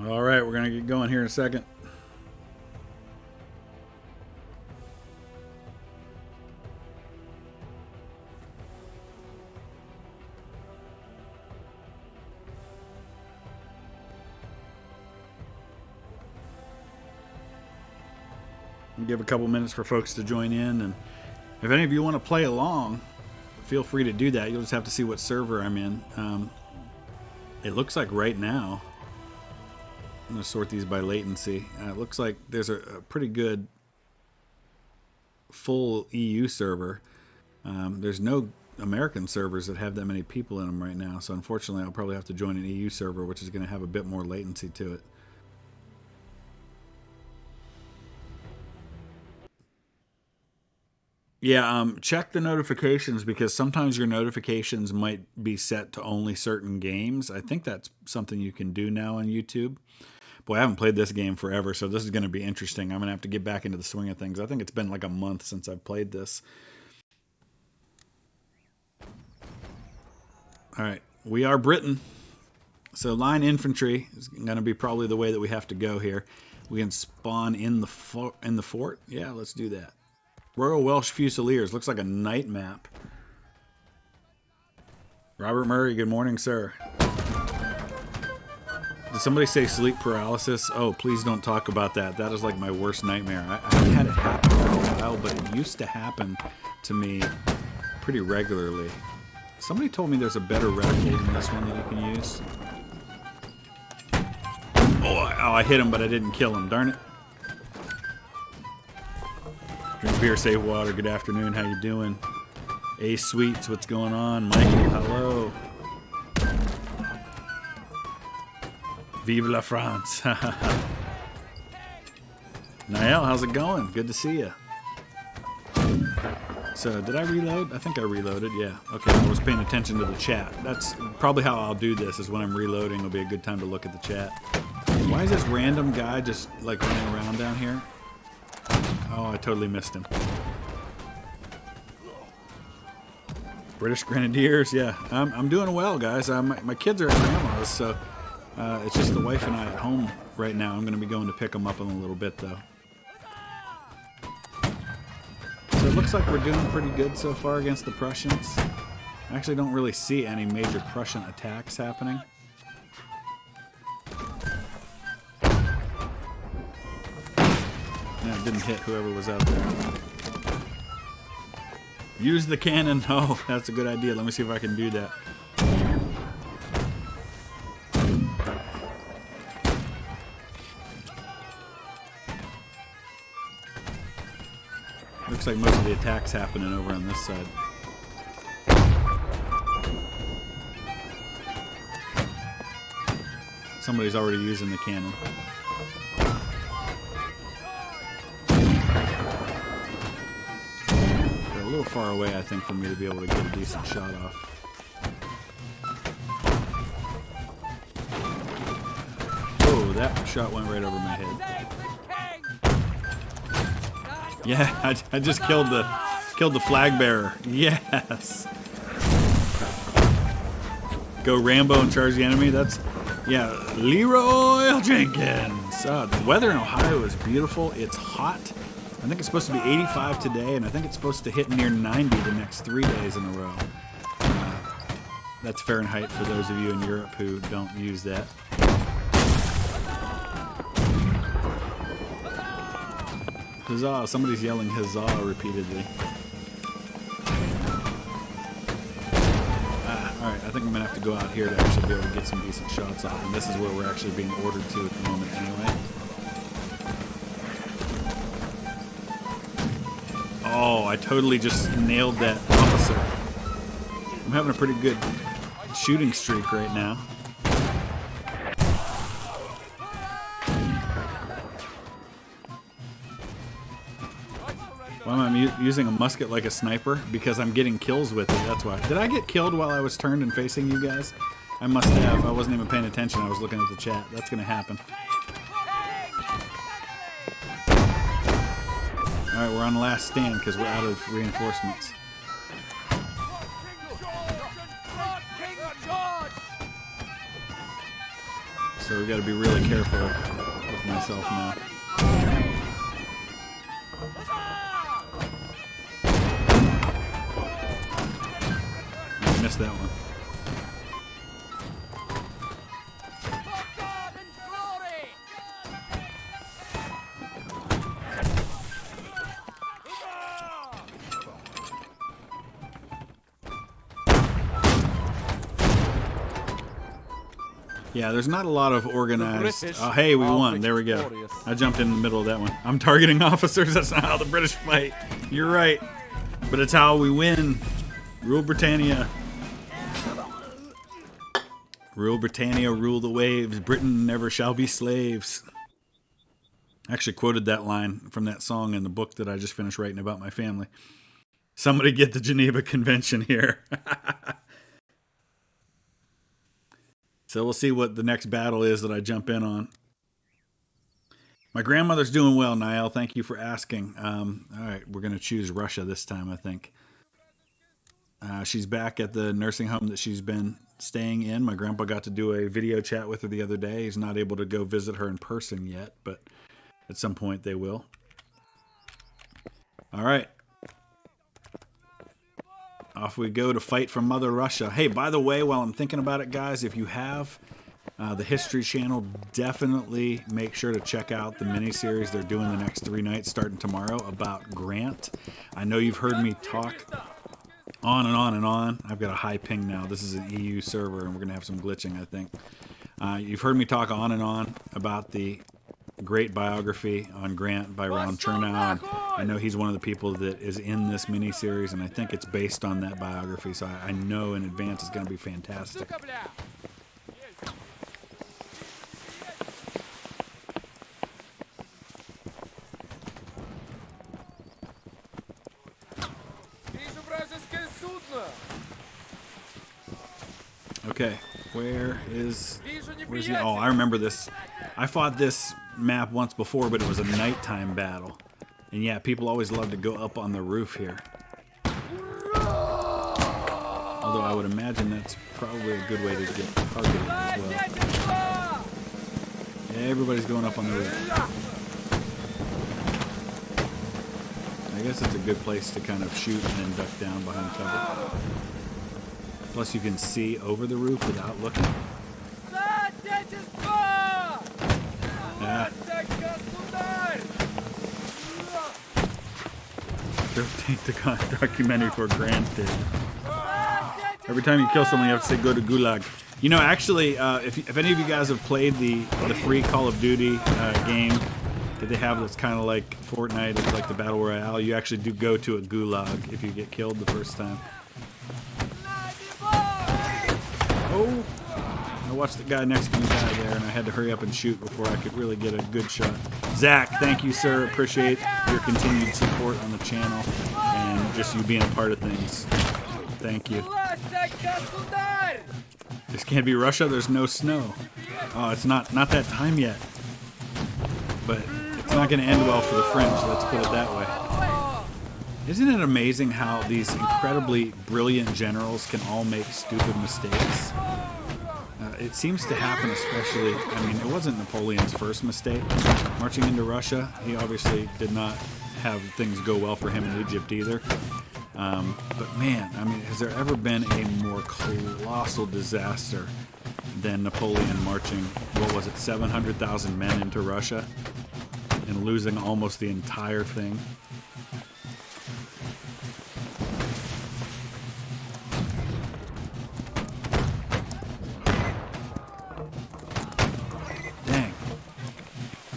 All right, we're gonna get going here in a second. Give a couple minutes for folks to join in, and if any of you want to play along, feel free to do that. You'll just have to see what server I'm in. It looks like right now, I'm going to sort these by latency. It looks like there's a pretty good full EU server. There's no American servers that have that many people in them right now, so unfortunately I'll probably have to join an EU server, which is going to have a bit more latency to it. Yeah, check the notifications, because sometimes your notifications might be set to only certain games. I think that's something you can do now on YouTube. Boy, I haven't played this game forever, so this is going to be interesting. I'm going to have to get back into the swing of things. I think it's been like a month since I've played this. All right, we are Britain. So line infantry is going to be probably the way that we have to go here. We can spawn in the fort. Yeah, let's do that. Royal Welsh Fusiliers. Looks like a night map. Robert Murray, good morning, sir. Did somebody say sleep paralysis? Oh, please don't talk about that. That is like my worst nightmare. I had it happen for a while, but it used to happen to me pretty regularly. Somebody told me there's a better reticle than this one that you can use. Oh, I hit him, but I didn't kill him. Darn it. Drink beer, save water. Good afternoon. How you doing? Ace Sweets, what's going on? Michael, hello. Vive la France. Niall, how's it going? Good to see you. So, did I reload? I think I reloaded, yeah. Okay, I was paying attention to the chat. That's probably how I'll do this, is when I'm reloading, it'll be a good time to look at the chat. Why is this random guy just, like, running around down here? Oh, I totally missed him. British Grenadiers, yeah. I'm doing well, guys. My kids are at grandma's, so it's just the wife and I at home right now. I'm going to be going to pick them up in a little bit, though. So it looks like we're doing pretty good so far against the Prussians. I actually don't really see any major Prussian attacks happening. Yeah, it didn't hit whoever was out there. Use the cannon. Oh, that's a good idea. Let me see if I can do that. Looks like most of the attacks happening over on this side. Somebody's already using the cannon. They're a little far away, I think, for me to be able to get a decent shot off. Oh, that shot went right over my head. Yeah, I just killed the flag bearer. Yes. Go Rambo and charge the enemy. That's, yeah, Leroy Jenkins. The weather in Ohio is beautiful. It's hot. I think it's supposed to be 85 today, and I think it's supposed to hit near 90 the next 3 days in a row. That's Fahrenheit for those of you in Europe who don't use that. Huzzah! Somebody's yelling huzzah repeatedly. Alright, I think I'm going to have to go out here to actually be able to get some decent shots off. And this is where we're actually being ordered to at the moment anyway. Oh, I totally just nailed that officer. I'm having a pretty good shooting streak right now. Why am I using a musket like a sniper? Because I'm getting kills with it, that's why. Did I get killed while I was turned and facing you guys? I must have. I wasn't even paying attention. I was looking at the chat. That's going to happen. Alright, we're on last stand because we're out of reinforcements. So we got to be really careful with myself now. I missed that one. Yeah, there's not a lot of organized... Oh, hey, we won. There we go. I jumped in the middle of that one. I'm targeting officers. That's not how the British fight. You're right. But it's how we win. Rule Britannia. Rule Britannia, rule the waves. Britain never shall be slaves. I actually quoted that line from that song in the book that I just finished writing about my family. Somebody get the Geneva Convention here. So we'll see what the next battle is that I jump in on. My grandmother's doing well, Niall. Thank you for asking. All right, we're going to choose Russia this time, I think. She's back at the nursing home that she's been staying in. My grandpa got to do a video chat with her the other day. He's not able to go visit her in person yet, but at some point they will. All right. Off we go to fight for Mother Russia. Hey, by the way, while I'm thinking about it, guys, if you have the History Channel, definitely make sure to check out the miniseries they're doing the next 3 nights starting tomorrow about Grant. I know you've heard me talk on and on and on. I've got a high ping now. This is an EU server, and we're going to have some glitching, I think. You've heard me talk on and on about the great biography on Grant by Ron Chernow, and I know he's one of the people that is in this miniseries, and I think it's based on that biography, so I know in advance it's going to be fantastic. Okay, where's he? Oh, I remember this. I fought this map once before, but it was a nighttime battle. And yeah, people always love to go up on the roof here. Although I would imagine that's probably a good way to get targeted as well. Yeah, everybody's going up on the roof. I guess it's a good place to kind of shoot and then duck down behind cover. Plus you can see over the roof without looking. Yeah. Don't take the documentary for granted. Every time you kill someone, you have to say go to Gulag. You know, actually, if any of you guys have played the free Call of Duty game that they have that's kind of like Fortnite, it's like the Battle Royale, you actually do go to a Gulag if you get killed the first time. Oh! I watched the guy next to me die there, and I had to hurry up and shoot before I could really get a good shot. Zach, thank you, sir. Appreciate your continued support on the channel and just you being a part of things. Thank you. This can't be Russia. There's no snow. Oh, it's not that time yet. But it's not going to end well for the French, let's put it that way. Isn't it amazing how these incredibly brilliant generals can all make stupid mistakes? It seems to happen especially, I mean, it wasn't Napoleon's first mistake marching into Russia. He obviously did not have things go well for him in Egypt either. But man, I mean, has there ever been a more colossal disaster than Napoleon marching, what was it, 700,000 men into Russia and losing almost the entire thing?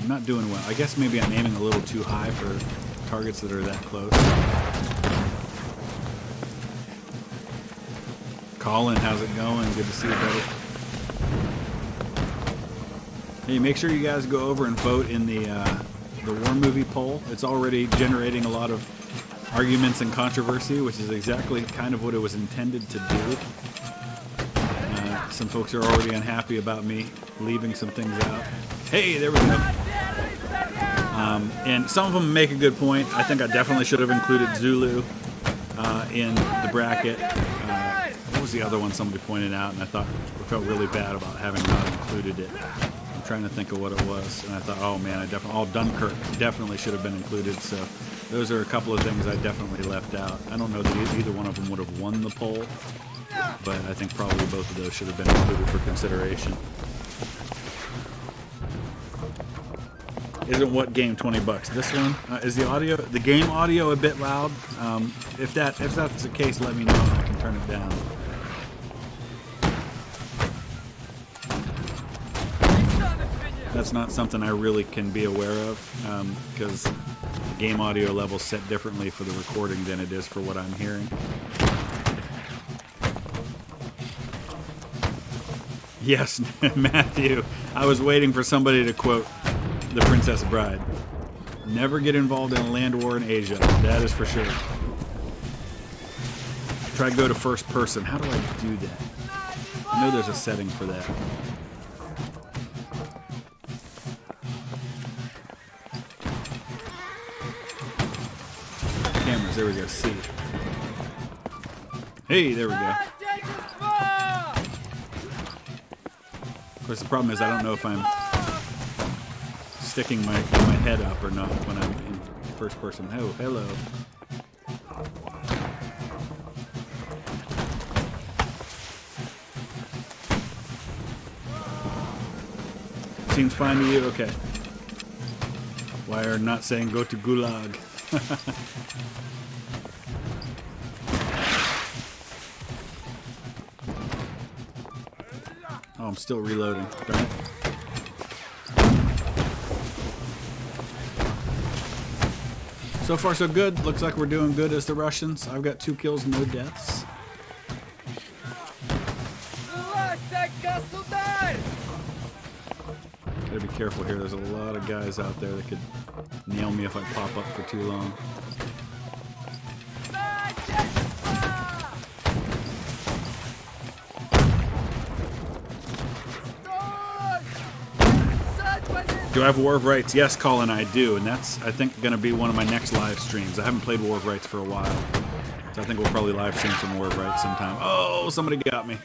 Not doing well. I guess maybe I'm aiming a little too high for targets that are that close. Colin, how's it going? Good to see you, buddy. Hey, make sure you guys go over and vote in the war movie poll. It's already generating a lot of arguments and controversy, which is exactly kind of what it was intended to do. Some folks are already unhappy about me leaving some things out. Hey, there we go. And some of them make a good point. I think I definitely should have included Zulu in the bracket. What was the other one somebody pointed out, and I felt really bad about having not included it. I'm trying to think of what it was, and I thought, oh man, Dunkirk definitely should have been included. So those are a couple of things I definitely left out. I don't know that either one of them would have won the poll, but I think probably both of those should have been included for consideration. Isn't what game $20? This one is the game audio a bit loud? If that's the case, let me know and I can turn it down. That's not something I really can be aware of because the game audio level is set differently for the recording than it is for what I'm hearing. Yes, Matthew. I was waiting for somebody to quote The Princess Bride. Never get involved in a land war in Asia. That is for sure. Try to go to first person. How do I do that? I know there's a setting for that. Cameras, there we go. See. Hey, there we go. Of course, the problem is I don't know if I'm sticking my head up or not when I'm in first person. Oh, hello. Seems fine to you? Okay. Why are not saying go to Gulag? Oh, I'm still reloading. Darn it. So far so good. Looks like we're doing good as the Russians. I've got 2 kills, no deaths. Gotta be careful here. There's a lot of guys out there that could nail me if I pop up for too long. Do I have War of Rights? Yes, Colin, I do, and that's, I think, going to be one of my next live streams. I haven't played War of Rights for a while, so I think we'll probably live stream some War of Rights sometime. Oh, somebody got me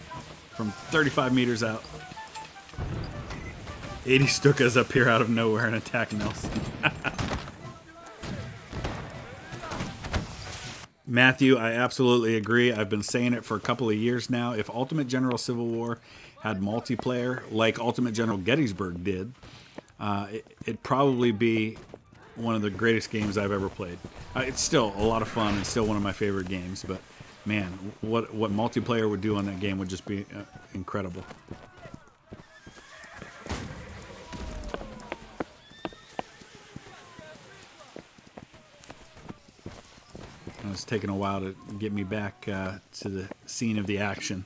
from 35 meters out. 80 Stukas appear out of nowhere and attack Nelson. Matthew, I absolutely agree. I've been saying it for a couple of years now. If Ultimate General Civil War had multiplayer like Ultimate General Gettysburg did, it'd probably be one of the greatest games I've ever played. It's still a lot of fun. It's still one of my favorite games, but man, what multiplayer would do on that game would just be incredible. It's taken a while to get me back to the scene of the action.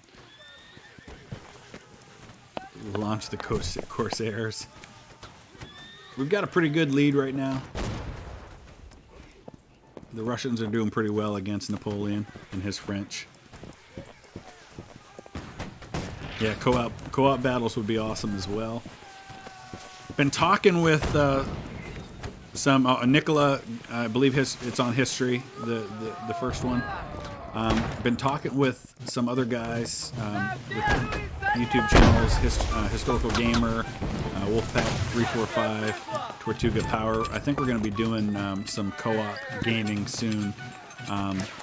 Launch the Corsairs. We've got a pretty good lead right now. The Russians are doing pretty well against Napoleon and his French. Yeah, co-op battles would be awesome as well. Been talking with some Nicola, I believe it's on history, the first one. Been talking with some other guys with YouTube channels, Historical Gamer, Wolfpack 345, Tortuga Power. I think we're going to be doing some co-op gaming soon.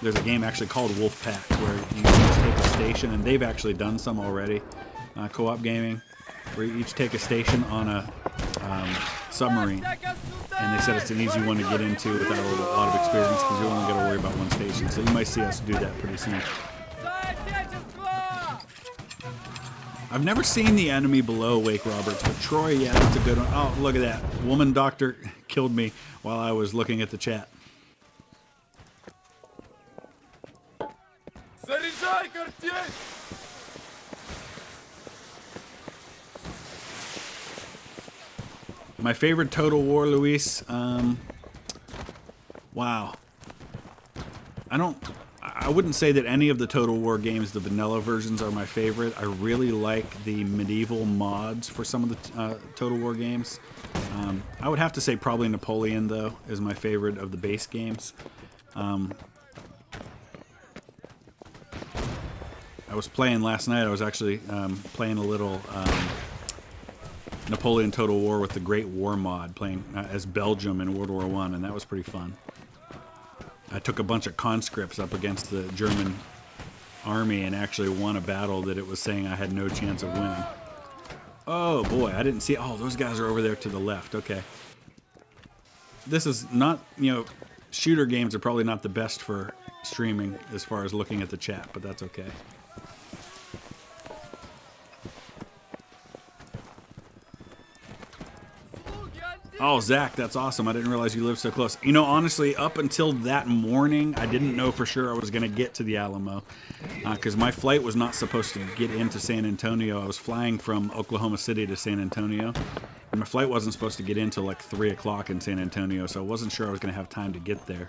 There's a game actually called Wolfpack where you each take a station, and they've actually done some already. Co-op gaming, where you each take a station on a submarine. And they said it's an easy one to get into without a lot of experience because you only got to worry about one station. So you might see us do that pretty soon. I've never seen The Enemy Below, Wake Roberts, but Troy, yeah, that's a good one. Oh, look at that. Woman doctor killed me while I was looking at the chat. My favorite Total War, Luis. Wow. I wouldn't say that any of the Total War games, the vanilla versions, are my favorite. I really like the medieval mods for some of the Total War games. I would have to say probably Napoleon, though, is my favorite of the base games. I was playing last night. I was actually playing a little Napoleon Total War with the Great War mod, playing as Belgium in World War I, and that was pretty fun. I took a bunch of conscripts up against the German army and actually won a battle that it was saying I had no chance of winning. Oh boy, I didn't see. Oh, those guys are over there to the left. Okay. This is not, you know, shooter games are probably not the best for streaming as far as looking at the chat, but that's okay. Oh, Zach, that's awesome. I didn't realize you lived so close. You know, honestly, up until that morning, I didn't know for sure I was going to get to the Alamo because my flight was not supposed to get into San Antonio. I was flying from Oklahoma City to San Antonio, and my flight wasn't supposed to get in till like 3 o'clock in San Antonio, so I wasn't sure I was going to have time to get there.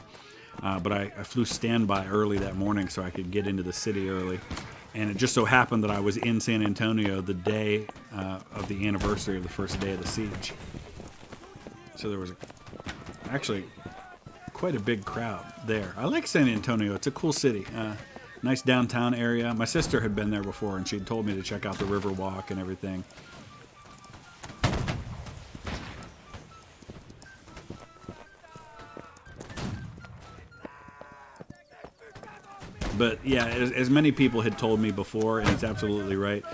But I flew standby early that morning so I could get into the city early. And it just so happened that I was in San Antonio the day of the anniversary of the first day of the siege. So there was actually quite a big crowd there. I like San Antonio. It's a cool city. Nice downtown area. My sister had been there before, and she'd told me to check out the Riverwalk and everything. But yeah, as many people had told me before, and it's absolutely right,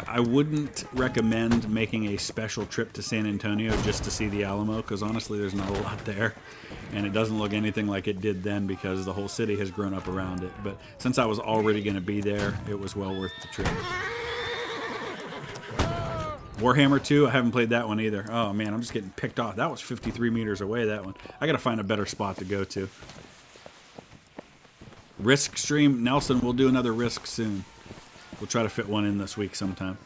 I wouldn't recommend making a special trip to San Antonio just to see the Alamo, because honestly there's not a lot there, and it doesn't look anything like it did then because the whole city has grown up around it. But since I was already going to be there, it was well worth the trip. Warhammer 2, I haven't played that one either. Oh man, I'm just getting picked off. That was 53 meters away, that one. I got to find a better spot to go to. Risk stream, Nelson, we'll do another Risk soon. We'll try to fit one in this week sometime.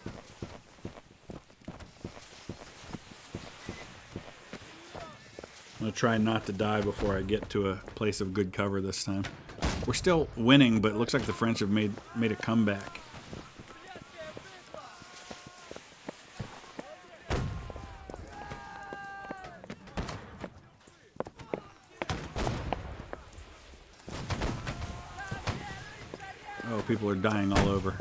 I'm going to try not to die before I get to a place of good cover this time. We're still winning, but it looks like the French have made a comeback. Oh, people are dying all over.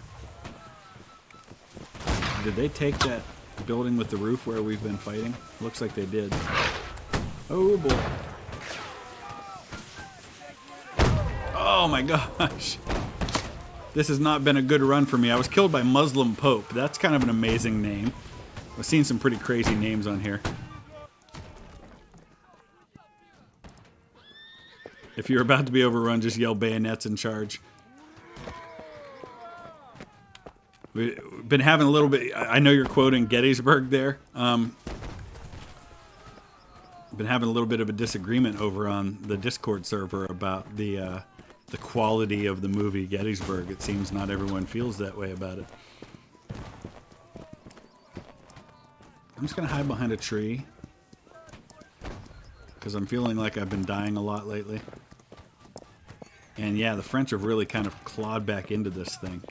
Did they take that building with the roof where we've been fighting? Looks like they did. Oh boy. Oh my gosh. This has not been a good run for me. I was killed by Muslim Pope. That's kind of an amazing name. I've seen some pretty crazy names on here. If you're about to be overrun, just yell bayonets and charge. We've been having a little bit, I know you're quoting Gettysburg there. Been having a little bit of a disagreement over on the Discord server about the quality of the movie Gettysburg. It seems not everyone feels that way about it. I'm just going to hide behind a tree because I'm feeling like I've been dying a lot lately. And yeah, the French have really kind of clawed back into this thing.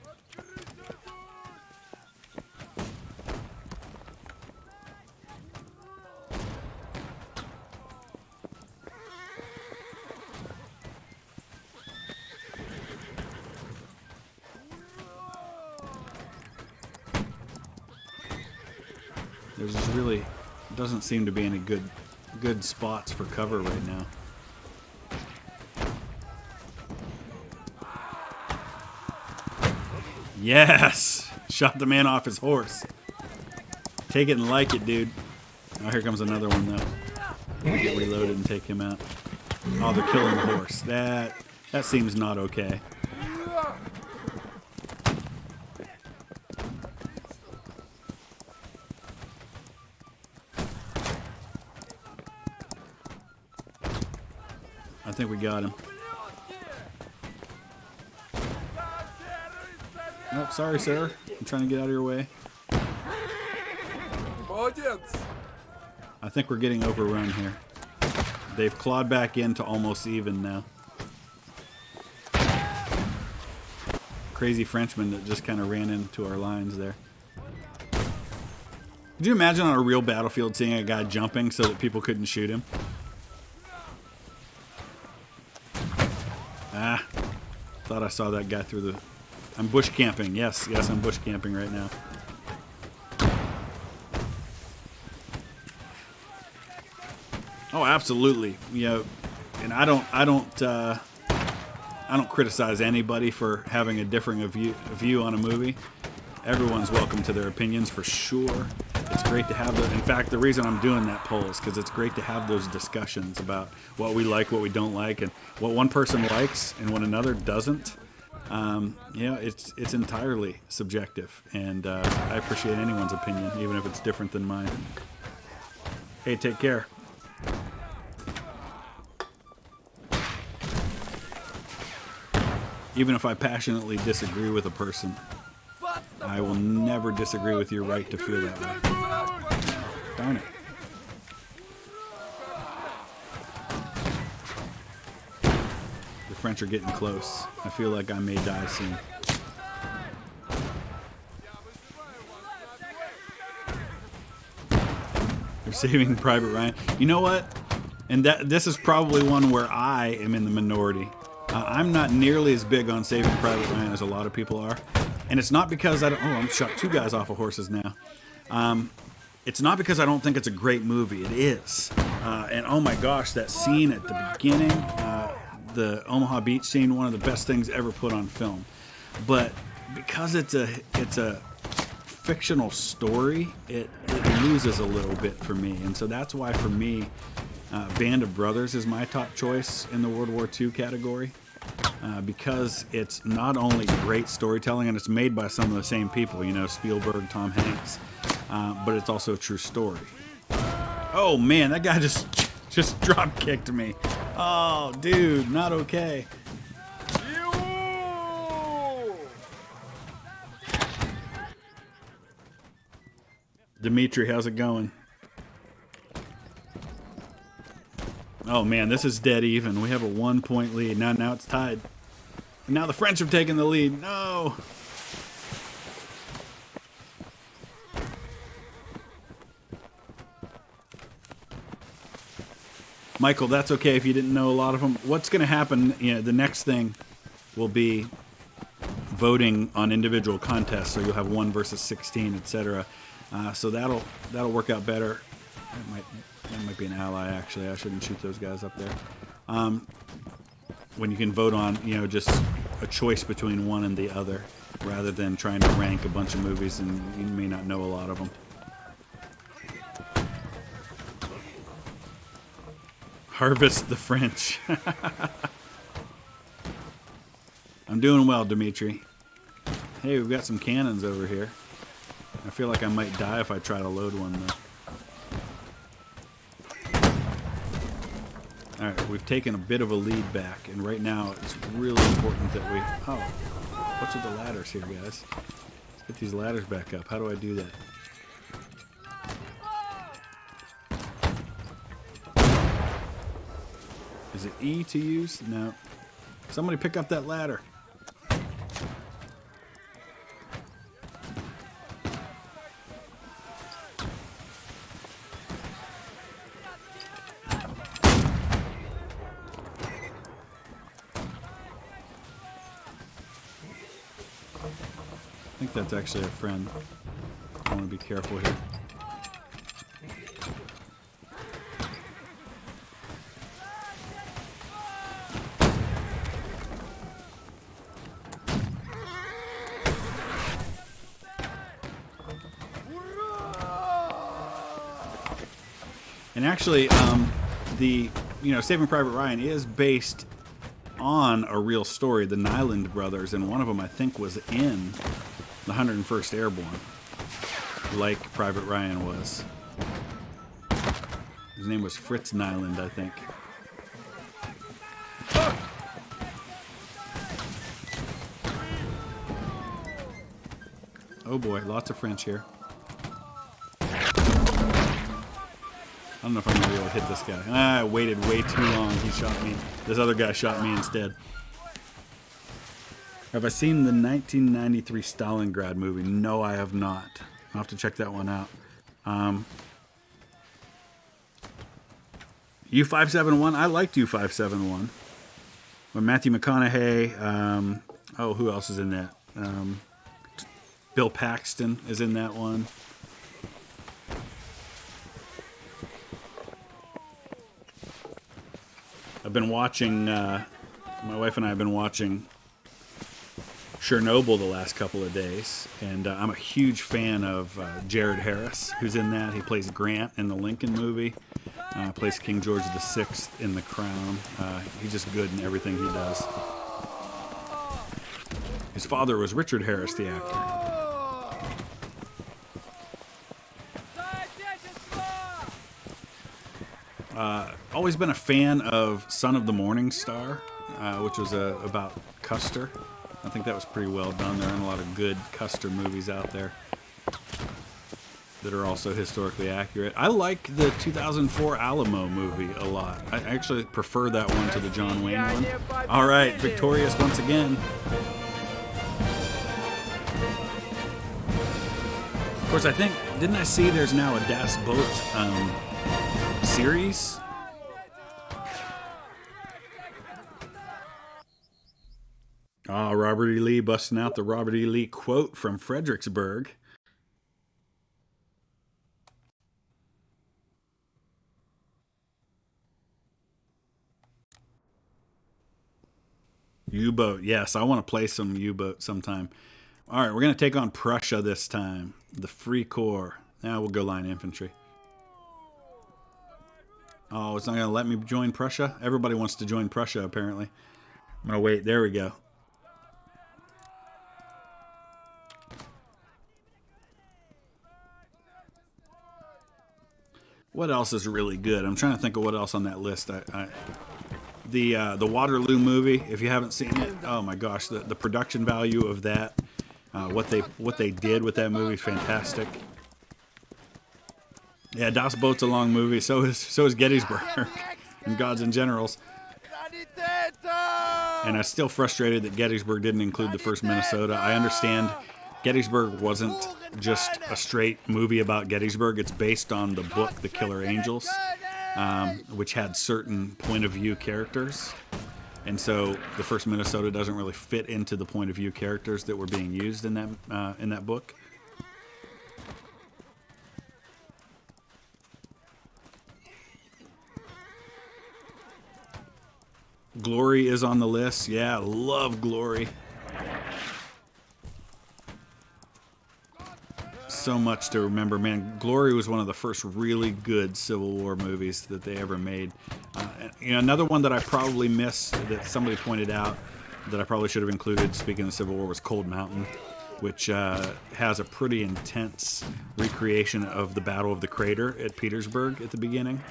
There's just really doesn't seem to be any good spots for cover right now. Yes! Shot the man off his horse. Take it and like it, dude. Oh, here comes another one though. I'll get reloaded and take him out. Oh, they're killing the horse. That seems not okay. I think we got him. Oh, sorry, sir. I'm trying to get out of your way. I think we're getting overrun here. They've clawed back into almost even now. Crazy Frenchman that just kind of ran into our lines there. Could you imagine on a real battlefield seeing a guy jumping so that people couldn't shoot him? Ah, thought I saw that guy through the... I'm bush camping. Yes, I'm bush camping right now. Oh, absolutely. You know, and I don't criticize anybody for having a differing view on a movie. Everyone's welcome to their opinions for sure. It's great to have those. In fact, the reason I'm doing that poll is because it's great to have those discussions about what we like, what we don't like, and what one person likes and what another doesn't. You know, it's entirely subjective, and I appreciate anyone's opinion, even if it's different than mine. Hey, take care. Even if I passionately disagree with a person, I will never disagree with your right to feel that way. Darn it. The French are getting close. I feel like I may die soon. They're saving Private Ryan. You know what? And this is probably one where I am in the minority. I'm not nearly as big on Saving Private Ryan as a lot of people are. And it's not because I don't... Oh, I'm shot 2 guys off of horses now. It's not because I don't think it's a great movie. It is. And oh my gosh, that scene at the beginning, the Omaha Beach scene, one of the best things ever put on film. But because it's a fictional story, it loses a little bit for me. And so that's why for me, Band of Brothers is my top choice in the World War II category. Because it's not only great storytelling, and it's made by some of the same people, you know, Spielberg, Tom Hanks, but it's also a true story. Oh man, that guy just drop kicked me. Oh dude, not okay. Dimitri, how's it going? Oh man, this is dead even. We have a 1-point lead. Now it's tied. And now the French have taken the lead. No! Michael, that's okay if you didn't know a lot of them. What's going to happen, you know, the next thing will be voting on individual contests. So you'll have 1 versus 16, etc. So that'll work out better. That might be an ally, actually. I shouldn't shoot those guys up there. When you can vote on, you know, just a choice between one and the other, rather than trying to rank a bunch of movies and you may not know a lot of them. Harvest the French. I'm doing well, Dimitri. Hey, we've got some cannons over here. I feel like I might die if I try to load one, though. Alright, we've taken a bit of a lead back, and right now it's really important that we... Oh, what's with the ladders here, guys? Let's get these ladders back up. How do I do that? Is it E to use? No. Somebody pick up that ladder. I think that's actually a friend. I want to be careful here. And actually, Saving Private Ryan is based on a real story, the Nyland brothers, and one of them I think was in the 101st Airborne, like Private Ryan was. His name was Fritz Nyland, I think. Oh boy, lots of French here. I don't know if I'm going to be able to hit this guy. I waited way too long. He shot me. This other guy shot me instead. Have I seen the 1993 Stalingrad movie? No, I have not. I'll have to check that one out. U-571? I liked U-571. When Matthew McConaughey, who else is in that? Bill Paxton is in that one. I've been watching, my wife and I have been watching Chernobyl the last couple of days, and I'm a huge fan of Jared Harris, who's in that. He plays Grant in the Lincoln movie, plays King George VI in The Crown. He's just good in everything he does. His father was Richard Harris, the actor. Always been a fan of Son of the Morning Star, which was about Custer. I think that was pretty well done. There aren't a lot of good Custer movies out there that are also historically accurate. I like the 2004 Alamo movie a lot. I actually prefer that one to the John Wayne one. All right, victorious once again. Of course, I think, didn't I see there's now a Das Boot series? Ah, Robert E. Lee busting out the Robert E. Lee quote from Fredericksburg. U-boat, yes, I want to play some U-boat sometime. All right, we're going to take on Prussia this time. The Free Corps. Now we'll go line infantry. Oh, it's not going to let me join Prussia? Everybody wants to join Prussia, apparently. I'm going to wait. There we go. What else is really good? I'm trying to think of what else on that list. The Waterloo movie, if you haven't seen it, oh my gosh, the production value of that, what they did with that movie is fantastic. Yeah, Das Boot's a long movie. So is Gettysburg and Gods and Generals. And I'm still frustrated that Gettysburg didn't include the 1st Minnesota. I understand Gettysburg wasn't just a straight movie about Gettysburg. It's based on the book The Killer Angels, which had certain point of view characters. And so the 1st Minnesota doesn't really fit into the point of view characters that were being used in that book. Glory is on the list. Yeah, love Glory. So much to remember, man. Glory was one of the first really good Civil War movies that they ever made. Another one that I probably missed that somebody pointed out that I probably should have included, speaking of Civil War, was Cold Mountain, which has a pretty intense recreation of the Battle of the Crater at Petersburg at the beginning.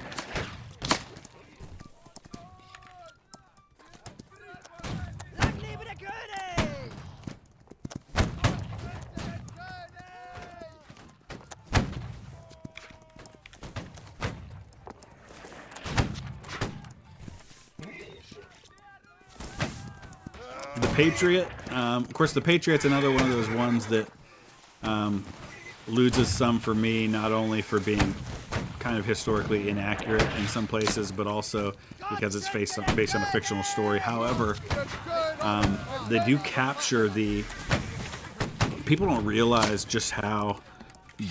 Patriot. Of course, the Patriot's another one of those ones that loses some for me, not only for being kind of historically inaccurate in some places, but also because it's based on a fictional story. However, they do capture the... People don't realize just how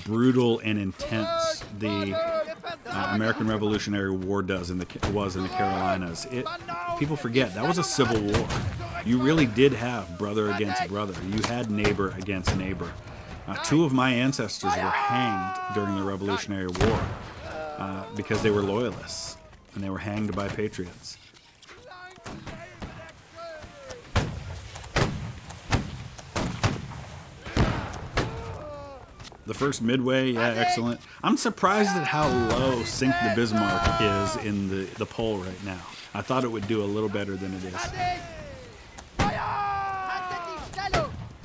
brutal and intense the American Revolutionary War was in the Carolinas. People forget that was a civil war. You really did have brother against brother. You had neighbor against neighbor. 2 of my ancestors were hanged during the Revolutionary War because they were loyalists, and they were hanged by patriots. The 1st Midway, yeah, excellent. I'm surprised at how low Sink the Bismarck is in the poll right now. I thought it would do a little better than it is.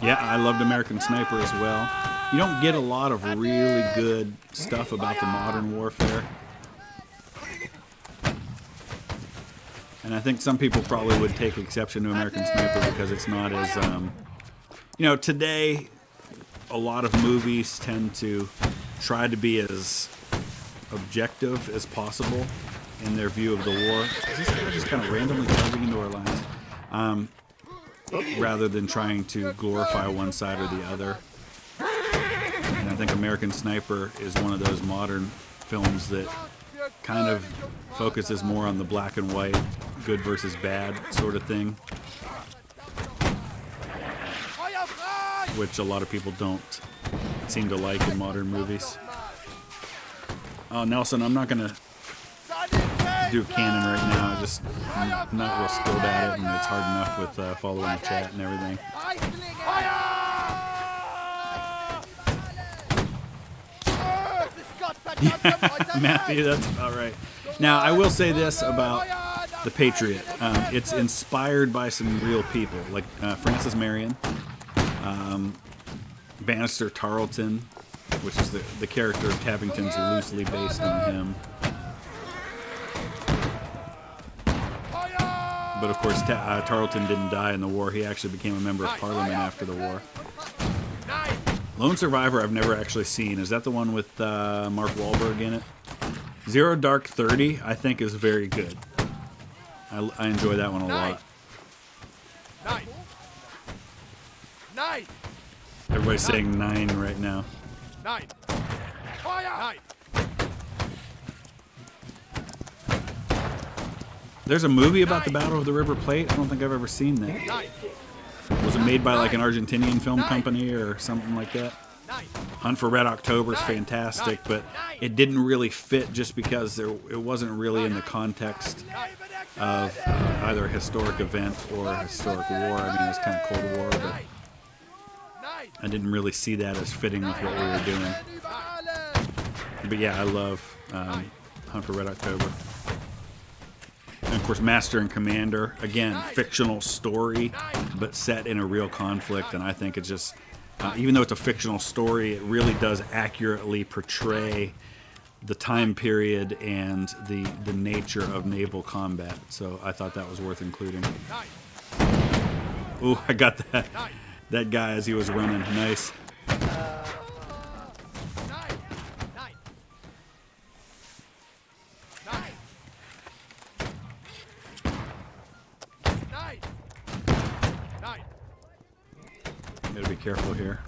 Yeah, I loved American Sniper as well. You don't get a lot of really good stuff about the modern warfare. And I think some people probably would take exception to American Sniper because it's not as... today, a lot of movies tend to try to be as objective as possible in their view of the war. Is this guy just kind of randomly charging into our lines? Rather than trying to glorify one side or the other. And I think American Sniper is one of those modern films that kind of focuses more on the black and white good versus bad sort of thing, which a lot of people don't seem to like in modern movies. Oh, Nelson, I'm not going to do cannon right now. I'm not real skilled at it, and it's hard enough with following the chat and everything. Matthew, that's about right. Now, I will say this about the Patriot. It's inspired by some real people, like Francis Marion, Bannister Tarleton, which is the character of Tappington's loosely based on him. But of course, Tarleton didn't die in the war. He actually became a member of Parliament after the war. Lone Survivor I've never actually seen. Is that the one with Mark Wahlberg in it? Zero Dark 30 I think is very good. I enjoy that one a lot. Everybody's saying 9 right now. There's a movie about the Battle of the River Plate. I don't think I've ever seen that. Was it made by like an Argentinian film company or something like that? Hunt for Red October is fantastic, but it didn't really fit just because it wasn't really in the context of either a historic event or a historic war. I mean, it was kind of Cold War, but I didn't really see that as fitting with what we were doing. But yeah, I love Hunt for Red October. And of course, Master and Commander, again, fictional story, but set in a real conflict. And I think it's just, even though it's a fictional story, it really does accurately portray the time period and the nature of naval combat. So I thought that was worth including. Ooh, I got that guy as he was running. Nice. Gotta be careful here.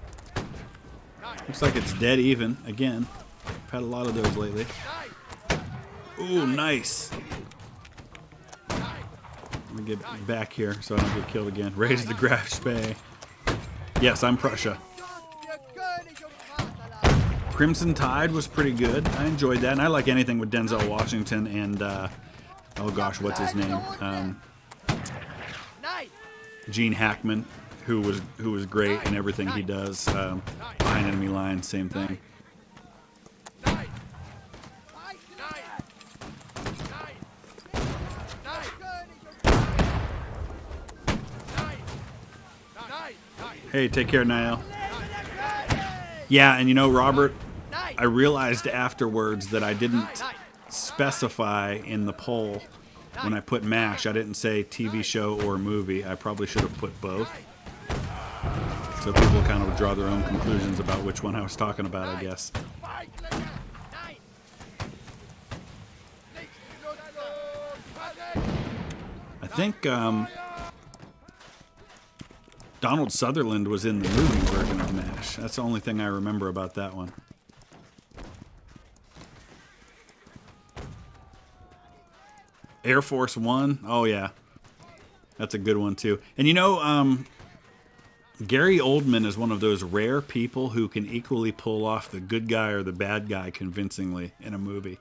Looks like it's dead even again. I've had a lot of those lately. Ooh, nice. Let me get back here so I don't get killed again. Raise the Graf Spee. Yes, I'm Prussia. Crimson Tide was pretty good. I enjoyed that, and I like anything with Denzel Washington and oh gosh, what's his name? Gene Hackman, who was great in everything he does. Behind Enemy Lines, same thing. Hey, take care, Niall. Yeah, and you know, Robert, I realized afterwards that I didn't specify in the poll when I put MASH. I didn't say TV show or movie. I probably should have put both. So people kind of draw their own conclusions about which one I was talking about, I guess. I think Donald Sutherland was in the movie version of MASH. That's the only thing I remember about that one. Air Force One. Oh, yeah. That's a good one, too. And you know, Gary Oldman is one of those rare people who can equally pull off the good guy or the bad guy convincingly in a movie.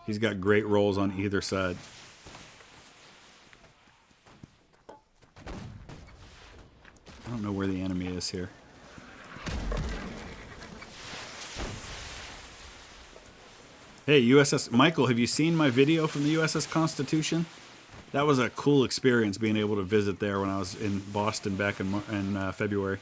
He's got great roles on either side. I don't know where the enemy is here. Hey, USS Michael, have you seen my video from the USS Constitution? That was a cool experience being able to visit there when I was in Boston back in February.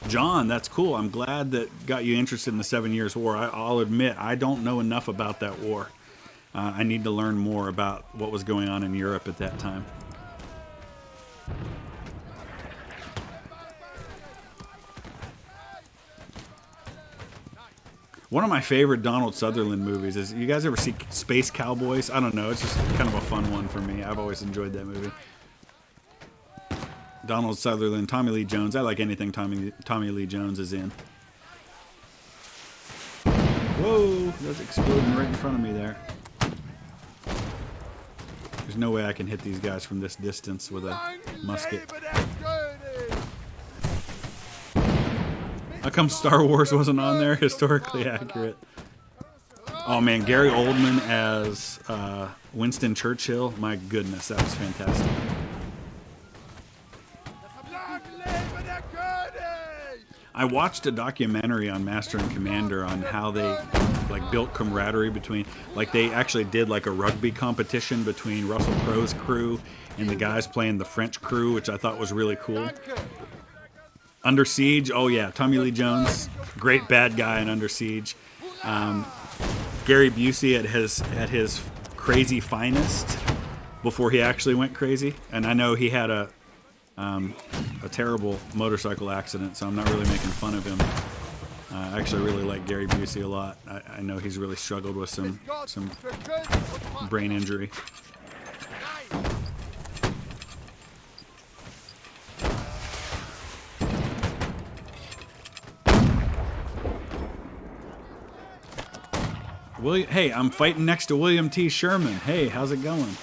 John, that's cool. I'm glad that got you interested in the 7 Years' War. I'll admit, I don't know enough about that war. I need to learn more about what was going on in Europe at that time. One of my favorite Donald Sutherland movies is, you guys ever see Space Cowboys? I don't know, it's just kind of a fun one for me. I've always enjoyed that movie. Donald Sutherland, Tommy Lee Jones. I like anything Tommy Lee Jones is in. Whoa, that's exploding right in front of me there. There's no way I can hit these guys from this distance with a musket. How come Star Wars wasn't on there? Historically accurate. Oh man, Gary Oldman as Winston Churchill. My goodness, that was fantastic. I watched a documentary on Master and Commander on how they built camaraderie between, they actually did like a rugby competition between Russell Crowe's crew and the guys playing the French crew, which I thought was really cool. Under Siege, oh yeah, Tommy Lee Jones, great bad guy in Under Siege. Gary Busey at his crazy finest before he actually went crazy, and I know he had a terrible motorcycle accident, so I'm not really making fun of him. I actually really like Gary Busey a lot. I know he's really struggled with some brain injury. Hey, I'm fighting next to William T. Sherman. Hey, how's it going?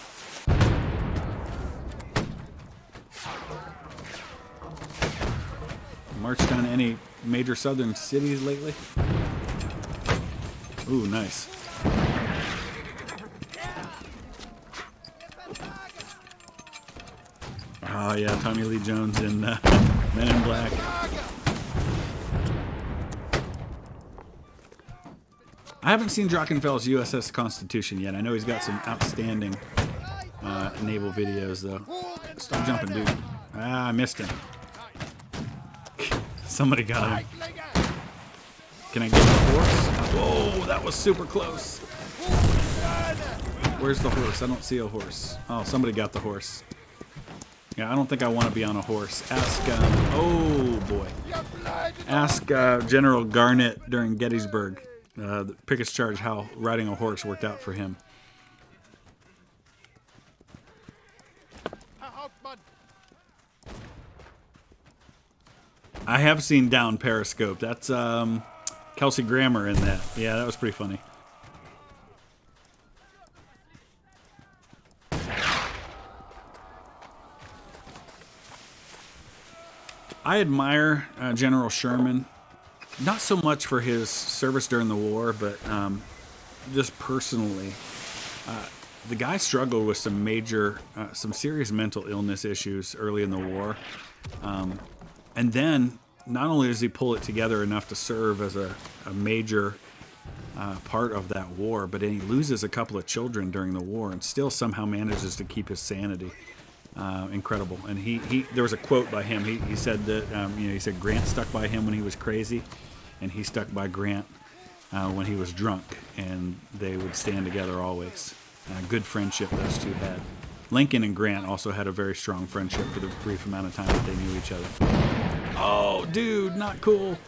Marched down to any major southern cities lately? Ooh, nice. Oh yeah, Tommy Lee Jones in Men in Black. I haven't seen Drachenfels USS Constitution yet. I know he's got some outstanding naval videos, though. Stop jumping, dude. Ah, I missed him. Somebody got him. Can I get the horse? Whoa, that was super close. Where's the horse? I don't see a horse. Oh, somebody got the horse. Yeah, I don't think I want to be on a horse. Ask, oh boy. Ask General Garnett during Gettysburg. The Pickett's Charge, how riding a horse worked out for him. I have seen Down Periscope. That's Kelsey Grammer in that. Yeah, that was pretty funny. I admire General Sherman. Not so much for his service during the war, but just personally. The guy struggled with some serious mental illness issues early in the war. And then, not only does he pull it together enough to serve as a major part of that war, but then he loses a couple of children during the war and still somehow manages to keep his sanity. Incredible. And there was a quote by him. He said that, he said Grant stuck by him when he was crazy, and he stuck by Grant when he was drunk, and they would stand together always. Good friendship those two had. Lincoln and Grant also had a very strong friendship for the brief amount of time that they knew each other. Oh, dude, not cool.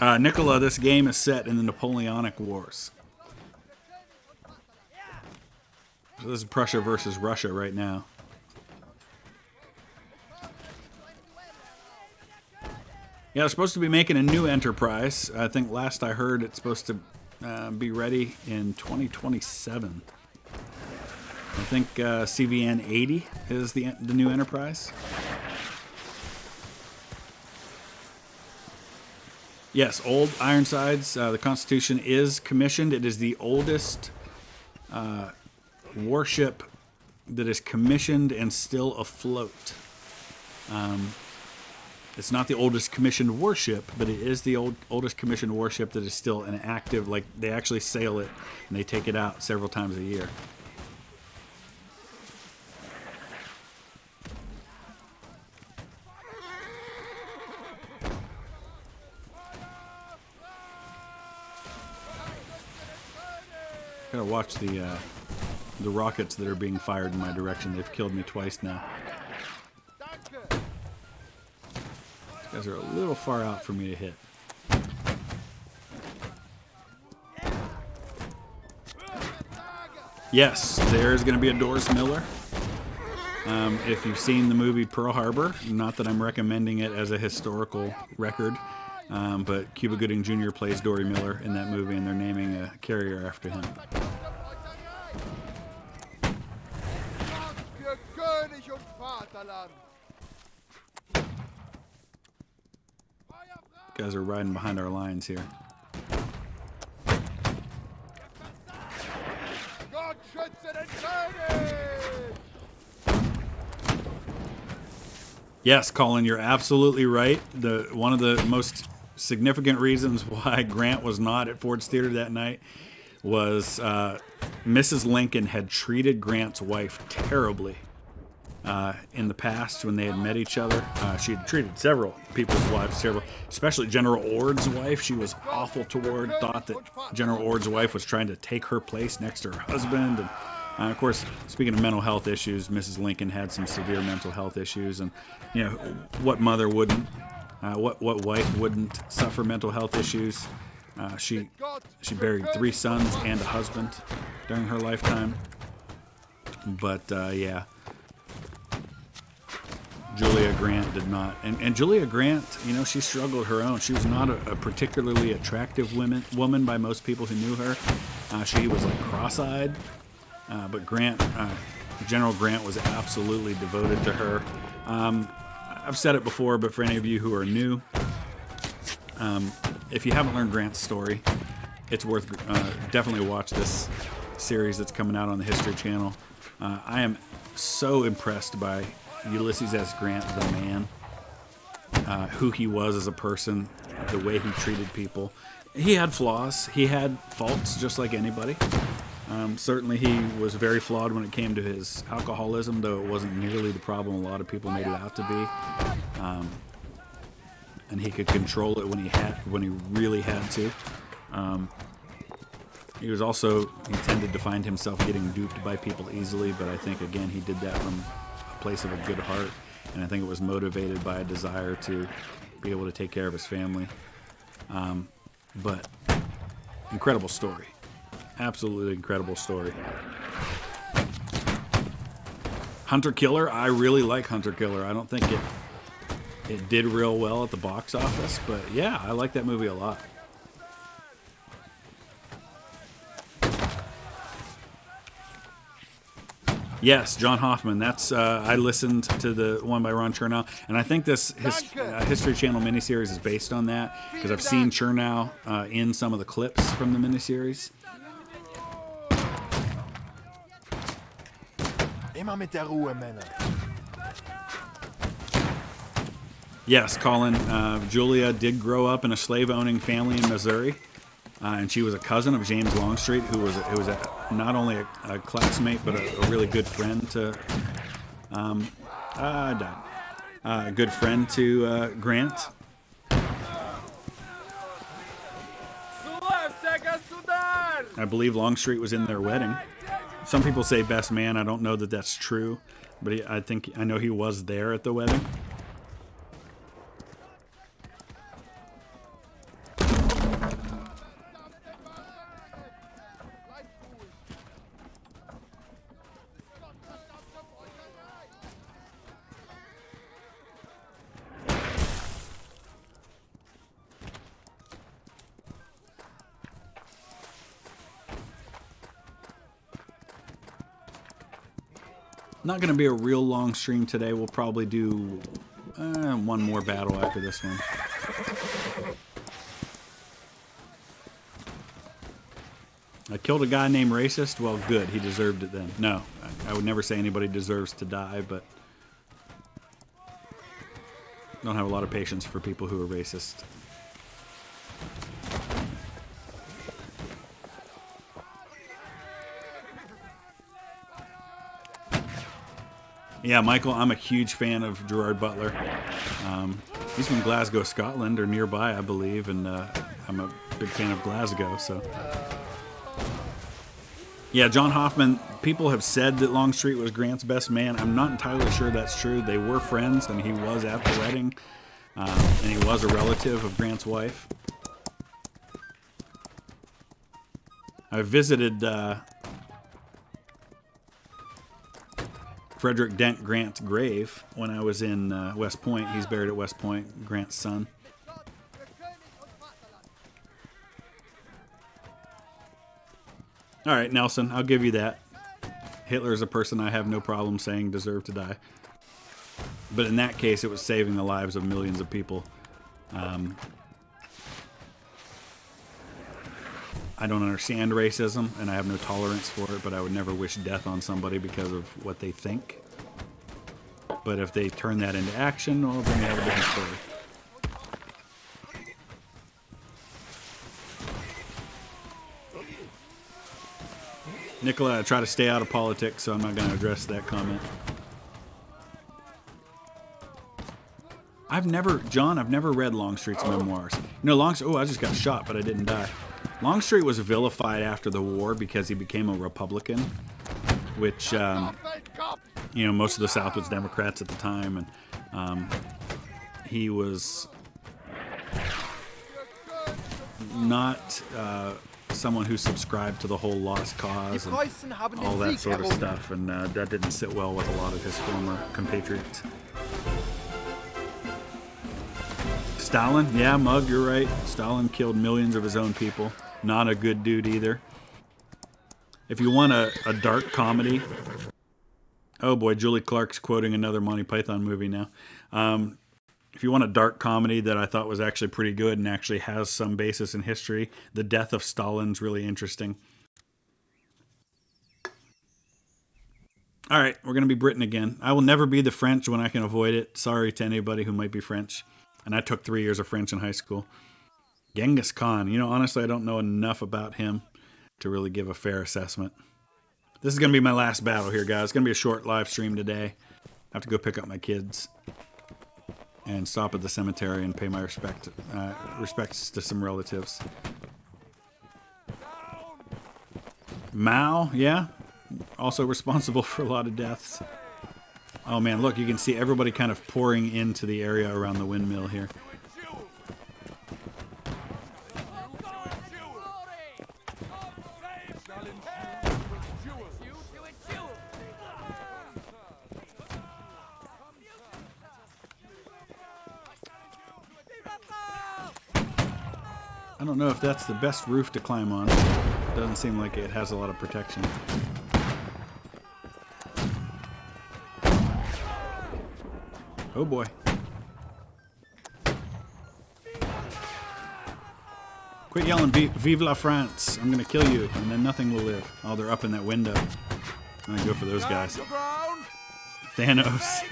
Nicola, this game is set in the Napoleonic Wars. So this is Prussia versus Russia right now. Yeah, they're supposed to be making a new Enterprise. I think last I heard it's supposed to be ready in 2027. I think CVN 80 is the new Enterprise. Yes, old Ironsides. The Constitution is commissioned. It is the oldest warship that is commissioned and still afloat. It's not the oldest commissioned warship, but it is the oldest commissioned warship that is still an active, they actually sail it and they take it out several times a year. Gotta watch the rockets that are being fired in my direction. They've killed me twice now. These guys are a little far out for me to hit. Yes, there's going to be a Doris Miller. If you've seen the movie Pearl Harbor, not that I'm recommending it as a historical record, but Cuba Gooding Jr. plays Dory Miller in that movie, and they're naming a carrier after him. Guys are riding behind our lines here. Yes, Colin, you're absolutely right. One of the most significant reasons why Grant was not at Ford's Theater that night was Mrs. Lincoln had treated Grant's wife terribly in the past when they had met each other. She had treated several people's wives terribly, especially General Ord's wife. She was awful toward, thought that General Ord's wife was trying to take her place next to her husband. And of course, speaking of mental health issues, Mrs. Lincoln had some severe mental health issues. And, you know, what mother wouldn't? What wife wouldn't suffer mental health issues? She buried 3 sons and a husband during her lifetime. But, yeah. Julia Grant did not. And Julia Grant, you know, she struggled her own. She was not a particularly attractive woman by most people who knew her. She was like cross-eyed. But General Grant was absolutely devoted to her. I've said it before, but for any of you who are new, if you haven't learned Grant's story, it's worth definitely watch this series that's coming out on the History Channel. I am so impressed by Ulysses S. Grant, the man, who he was as a person, the way he treated people. He had flaws. He had faults just like anybody. Certainly he was very flawed when it came to his alcoholism, though it wasn't nearly the problem a lot of people made it out to be. And he could control it when he really had to. He tended to find himself getting duped by people easily, but I think, again, he did that from a place of a good heart, and I think it was motivated by a desire to be able to take care of his family. But incredible story. Absolutely incredible story. Hunter Killer, I really like Hunter Killer. I don't think it did real well at the box office, but yeah, I like that movie a lot. Yes, John Hoffman. That's I listened to the one by Ron Chernow, and I think this History Channel miniseries is based on that because I've seen Chernow in some of the clips from the miniseries. Immer mit der Ruhe, Männer. Yes, Colin. Julia did grow up in a slave-owning family in Missouri, and she was a cousin of James Longstreet, who was not only a classmate but a really good friend to Grant. I believe Longstreet was in their wedding. Some people say best man. I don't know that that's true, but I know he was there at the wedding. Not going to be a real long stream today. We'll probably do one more battle after this one. I killed a guy named Racist. Well, good. He deserved it then. No, I would never say anybody deserves to die, but don't have a lot of patience for people who are racist. Yeah, Michael, I'm a huge fan of Gerard Butler. He's from Glasgow, Scotland, or nearby, I believe, and I'm a big fan of Glasgow, so. Yeah, John Hoffman, people have said that Longstreet was Grant's best man. I'm not entirely sure that's true. They were friends, and he was at the wedding, and he was a relative of Grant's wife. I visited... Frederick Dent Grant's grave when I was in West Point. He's buried at West Point, Grant's son. All right, Nelson, I'll give you that. Hitler is a person I have no problem saying deserved to die. But in that case, it was saving the lives of millions of people. I don't understand racism, and I have no tolerance for it, but I would never wish death on somebody because of what they think. But if they turn that into action, well, then we have a different story. Nicola, I try to stay out of politics, so I'm not going to address that comment. I've never read Longstreet's memoirs. No, I just got shot, but I didn't die. Longstreet was vilified after the war because he became a Republican, which, you know, most of the South was Democrats at the time, and he was not someone who subscribed to the whole lost cause and all that sort of stuff, and that didn't sit well with a lot of his former compatriots. Stalin, yeah, Mug, you're right. Stalin killed millions of his own people. Not a good dude either. If you want a dark comedy, oh boy, Julie Clark's quoting another Monty Python movie now. If you want a dark comedy that I thought was actually pretty good and actually has some basis in history, The Death of Stalin's really interesting. All right, we're going to be Britain again. I will never be the French when I can avoid it. Sorry to anybody who might be French. And I took 3 years of French in high school. Genghis Khan. You know, honestly, I don't know enough about him to really give a fair assessment. This is going to be my last battle here, guys. It's going to be a short live stream today. I have to go pick up my kids and stop at the cemetery and pay my respects to some relatives. Mao, yeah, also responsible for a lot of deaths. Oh man, look, you can see everybody kind of pouring into the area around the windmill here. I don't know if that's the best roof to climb on. Doesn't seem like it has a lot of protection. Oh boy. Quit yelling, Vive la France. I'm gonna kill you, and then nothing will live. Oh, they're up in that window. I'm gonna go for those guys. Thanos.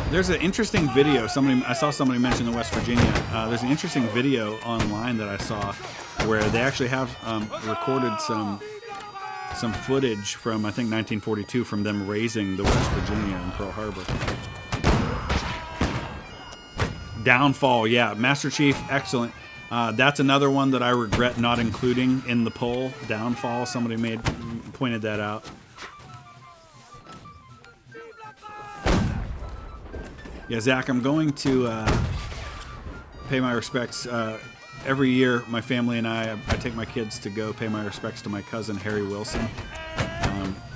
There's an interesting video. I saw somebody mention in West Virginia. There's an interesting video online that I saw where they actually have recorded some footage from, I think, 1942 from them raising the West Virginia in Pearl Harbor. Downfall, yeah. Master Chief, excellent. That's another one that I regret not including in the poll. Downfall, somebody pointed that out. Yeah, Zach, I'm going to pay my respects. Every year, my family and I take my kids to go pay my respects to my cousin, Harry Wilson.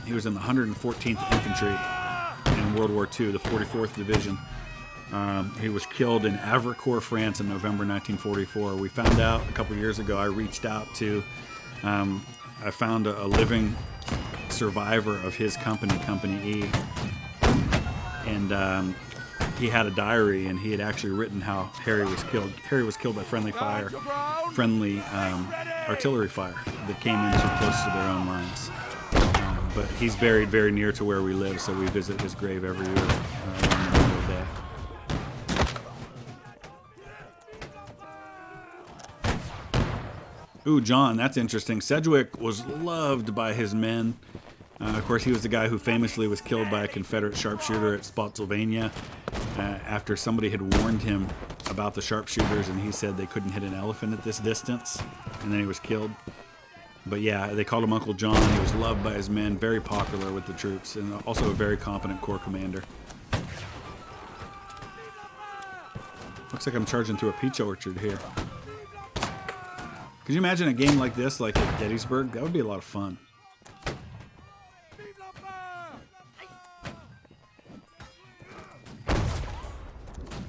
He was in the 114th Infantry in World War II, the 44th Division. He was killed in Havrecourt, France in November 1944. We found out a couple years ago, I reached out to, I found a living survivor of his company, Company E. And he had a diary, and he had actually written how Harry was killed. Harry was killed by friendly artillery fire that came in too close to their own lines. But he's buried very near to where we live, so we visit his grave every year on Memorial Day. Ooh, John, that's interesting. Sedgwick was loved by his men. Of course, he was the guy who famously was killed by a Confederate sharpshooter at Spotsylvania after somebody had warned him about the sharpshooters, and he said they couldn't hit an elephant at this distance, and then he was killed. But yeah, they called him Uncle John. He was loved by his men, very popular with the troops, and also a very competent corps commander. Looks like I'm charging through a peach orchard here. Could you imagine a game like this, like at Gettysburg? That would be a lot of fun.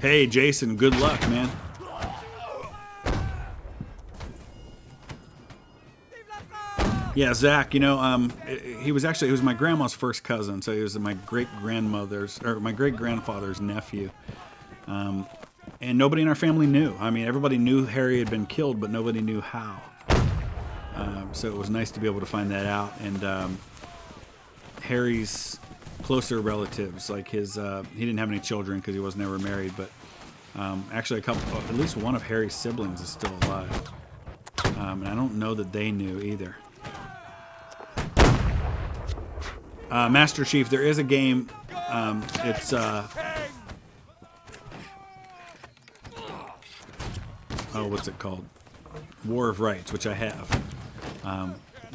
Hey, Jason, good luck, man. Yeah, Zach, you know, he was my grandma's first cousin, so he was my great-grandfather's nephew. And nobody in our family knew. I mean, everybody knew Harry had been killed, but nobody knew how. So it was nice to be able to find that out. And Harry's closer relatives, like he didn't have any children because he was never married, but actually at least one of Harry's siblings is still alive. And I don't know that they knew either. Master Chief, there is a game. It's what's it called? War of Rights, which I have.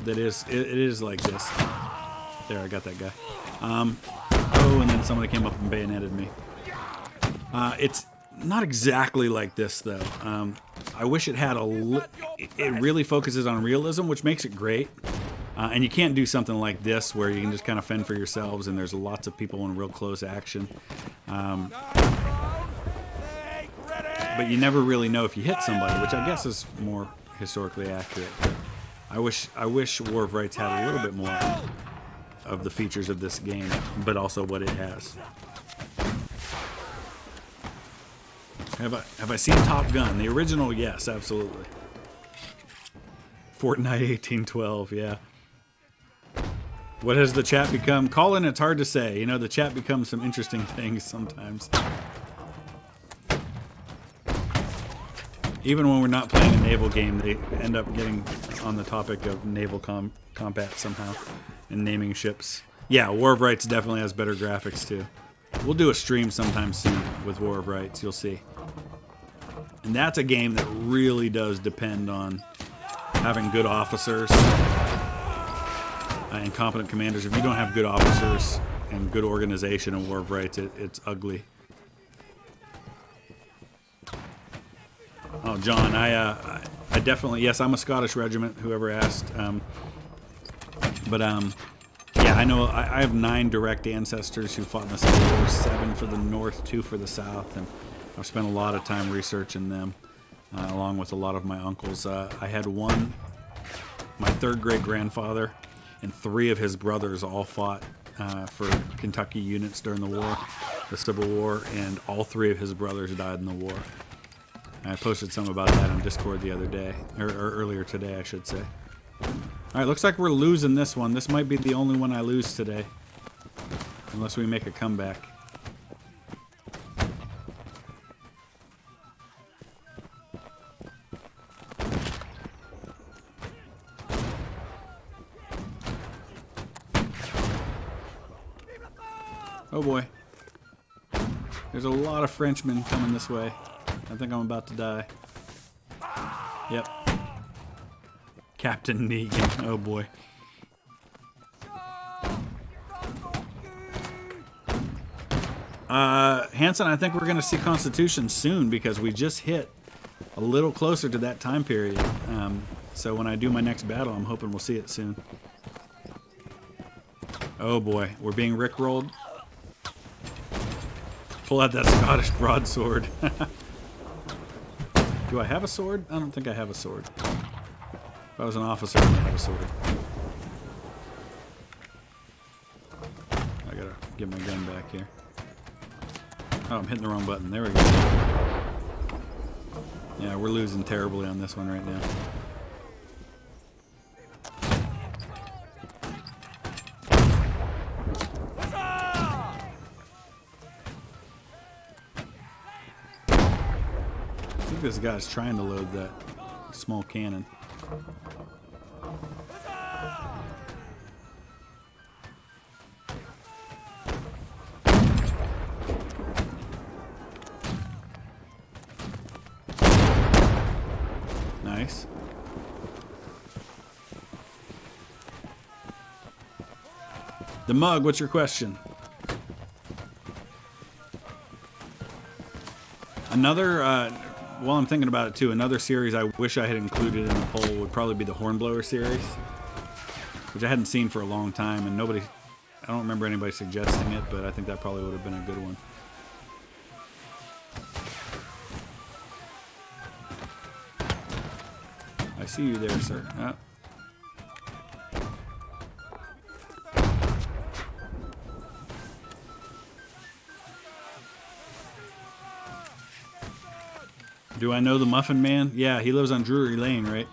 It is like this. There, I got that guy. And then somebody came up and bayoneted me. It's not exactly like this though. I wish it had it really focuses on realism, which makes it great. And you can't do something like this where you can just kind of fend for yourselves and there's lots of people in real close action. But you never really know if you hit somebody, which I guess is more historically accurate. But I wish War of Rights had a little bit more of the features of this game, but also what it has. Have I seen Top Gun? The original, yes, absolutely. Fortnite 1812, yeah. What has the chat become? Colin, it's hard to say. You know, the chat becomes some interesting things sometimes. Even when we're not playing a naval game, they end up getting on the topic of naval combat somehow and naming ships. Yeah, War of Rights definitely has better graphics too. We'll do a stream sometime soon with War of Rights, you'll see. And that's a game that really does depend on having good officers and competent commanders. If you don't have good officers and good organization in War of Rights, it's ugly. Oh, John, I definitely, yes, I'm a Scottish regiment, whoever asked. Yeah, I know I have 9 direct ancestors who fought in the Civil War, 7 for the North, 2 for the South, and I've spent a lot of time researching them, along with a lot of my uncles. I had my 3rd great-grandfather, and 3 of his brothers all fought for Kentucky units during the war, the Civil War, and all 3 of his brothers died in the war. I posted some about that on Discord the other day, or earlier today, I should say. Alright, looks like we're losing this one. This might be the only one I lose today. Unless we make a comeback. Oh boy. There's a lot of Frenchmen coming this way. I think I'm about to die. Yep. Captain Negan. Oh boy. Hanson, I think we're going to see Constitution soon because we just hit a little closer to that time period. So when I do my next battle, I'm hoping we'll see it soon. Oh boy, we're being rickrolled. Pull out that Scottish broadsword. Do I have a sword? I don't think I have a sword. If I was an officer, I would have a sword. I gotta get my gun back here. Oh, I'm hitting the wrong button. There we go. Yeah, we're losing terribly on this one right now. I think this guy's trying to load that small cannon. Nice. The Mug, what's your question? Another while I'm thinking about it too, another series I wish I had included in the poll would probably be the Hornblower series, which I hadn't seen for a long time, and I don't remember anybody suggesting it, but I think that probably would have been a good one. I see you there, sir. Do I know the Muffin Man? Yeah, he lives on Drury Lane, right?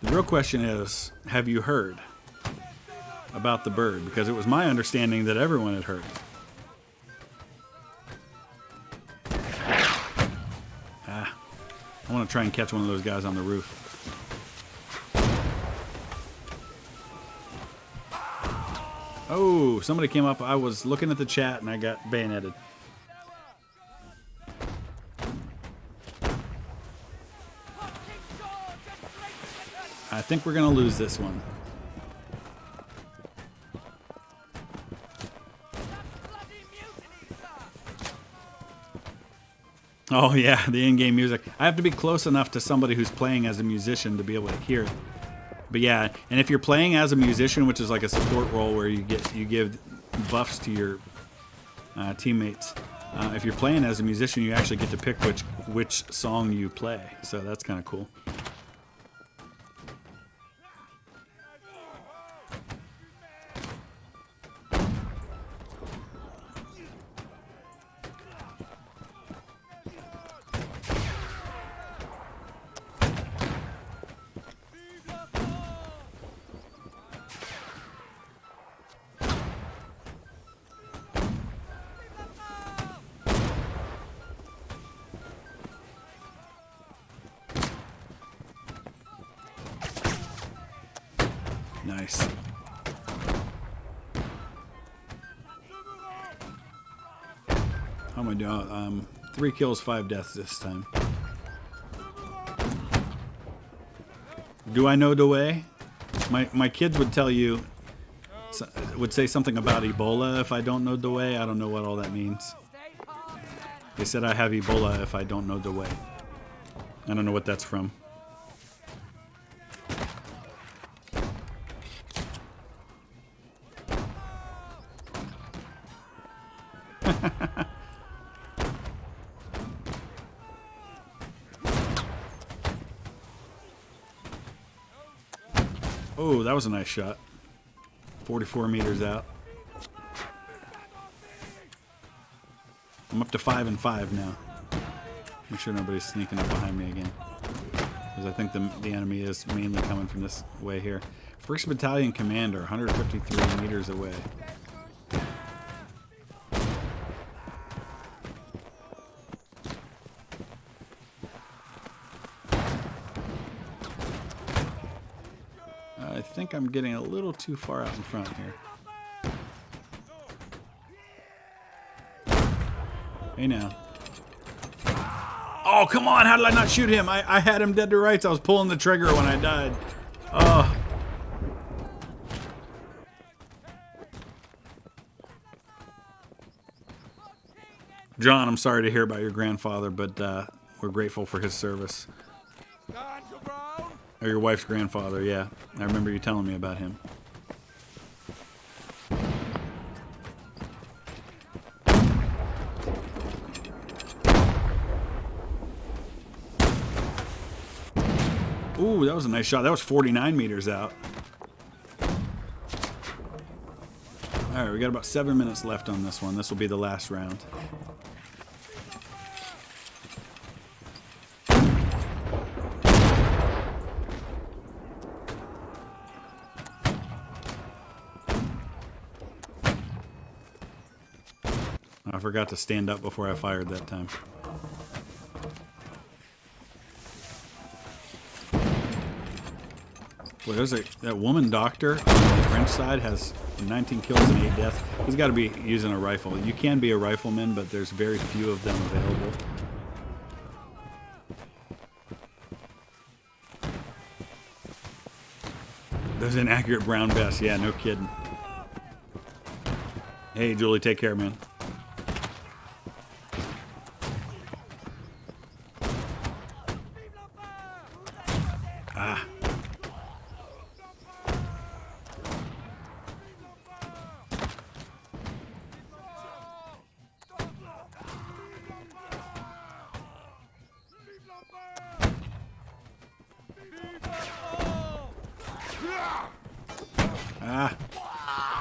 The real question is, have you heard about the bird? Because it was my understanding that everyone had heard. I want to try and catch one of those guys on the roof. Oh, somebody came up. I was looking at the chat and I got bayoneted. I think we're going to lose this one. Oh yeah, the in-game music. I have to be close enough to somebody who's playing as a musician to be able to hear it. But yeah, and if you're playing as a musician, which is like a support role where you give buffs to your teammates. If you're playing as a musician, you actually get to pick which song you play. So that's kind of cool. Nice. How am I doing? 3 kills, 5 deaths this time. Do I know the way? My kids would tell you, would say something about Ebola if I don't know the way. I don't know what all that means. They said I have Ebola if I don't know the way. I don't know what that's from. Oh, that was a nice shot. 44 meters out. I'm up to 5 and 5 now. Make sure nobody's sneaking up behind me again, because I think the enemy is mainly coming from this way here. 1st Battalion Commander, 153 meters away. I think I'm getting a little too far out in front here. Hey now. Oh, come on. How did I not shoot him? I had him dead to rights. I was pulling the trigger when I died. Oh. John, I'm sorry to hear about your grandfather, but we're grateful for his service. Or your wife's grandfather, yeah. I remember you telling me about him. Ooh, that was a nice shot. That was 49 meters out. Alright, we got about 7 minutes left on this one. This will be the last round. I forgot to stand up before I fired that time. Boy, there's that woman doctor on the French side has 19 kills and 8 deaths. He's got to be using a rifle. You can be a rifleman, but there's very few of them available. There's an accurate brown vest. Yeah, no kidding. Hey, Julie, take care, man. Ah. Ah.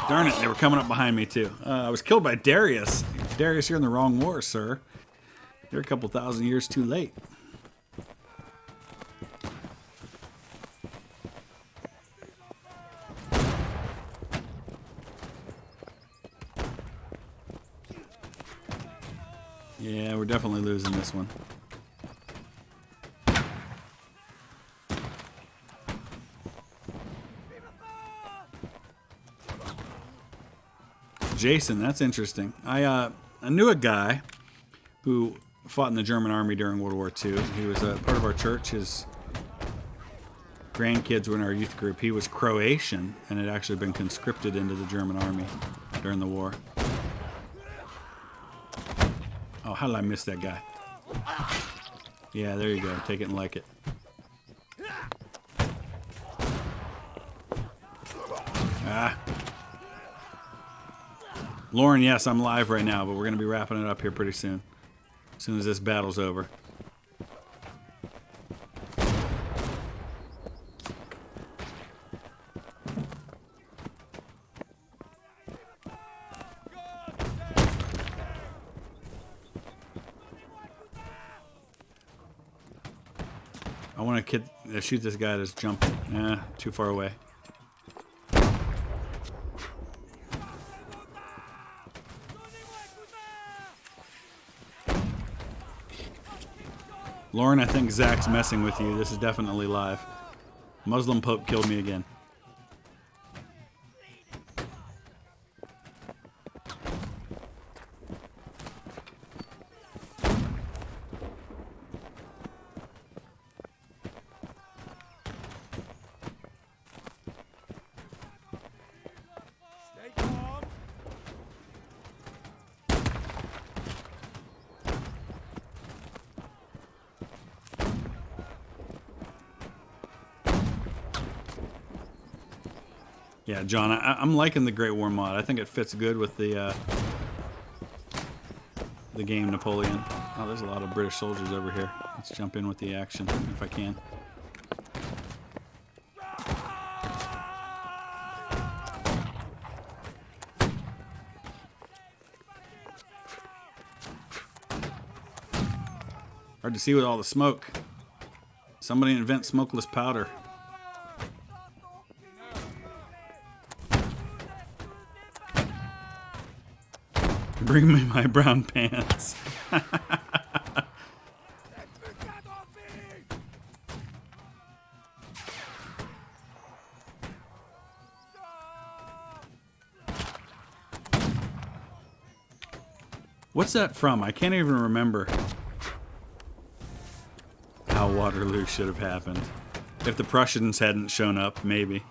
Darn it, they were coming up behind me, too. I was killed by Darius. Darius, you're in the wrong war, sir. You're a couple thousand years too late. Yeah, we're definitely losing this one. Jason, that's interesting. I knew a guy who fought in the German army during World War II. He was a part of our church. His grandkids were in our youth group. He was Croatian and had actually been conscripted into the German army during the war. Oh, how did I miss that guy? Yeah, there you go. Take it and like it. Ah. Lauren, yes, I'm live right now, but we're going to be wrapping it up here pretty soon. As soon as this battle's over. I want to shoot this guy that's jumping. Too far away. Lauren, I think Zach's messing with you. This is definitely live. Muslim Pope killed me again. Yeah, John, I'm liking the Great War mod. I think it fits good with the game Napoleon. Oh, there's a lot of British soldiers over here. Let's jump in with the action if I can. Hard to see with all the smoke. Somebody invent smokeless powder. Bring me my brown pants. What's that from? I can't even remember how Waterloo should have happened. If the Prussians hadn't shown up, maybe.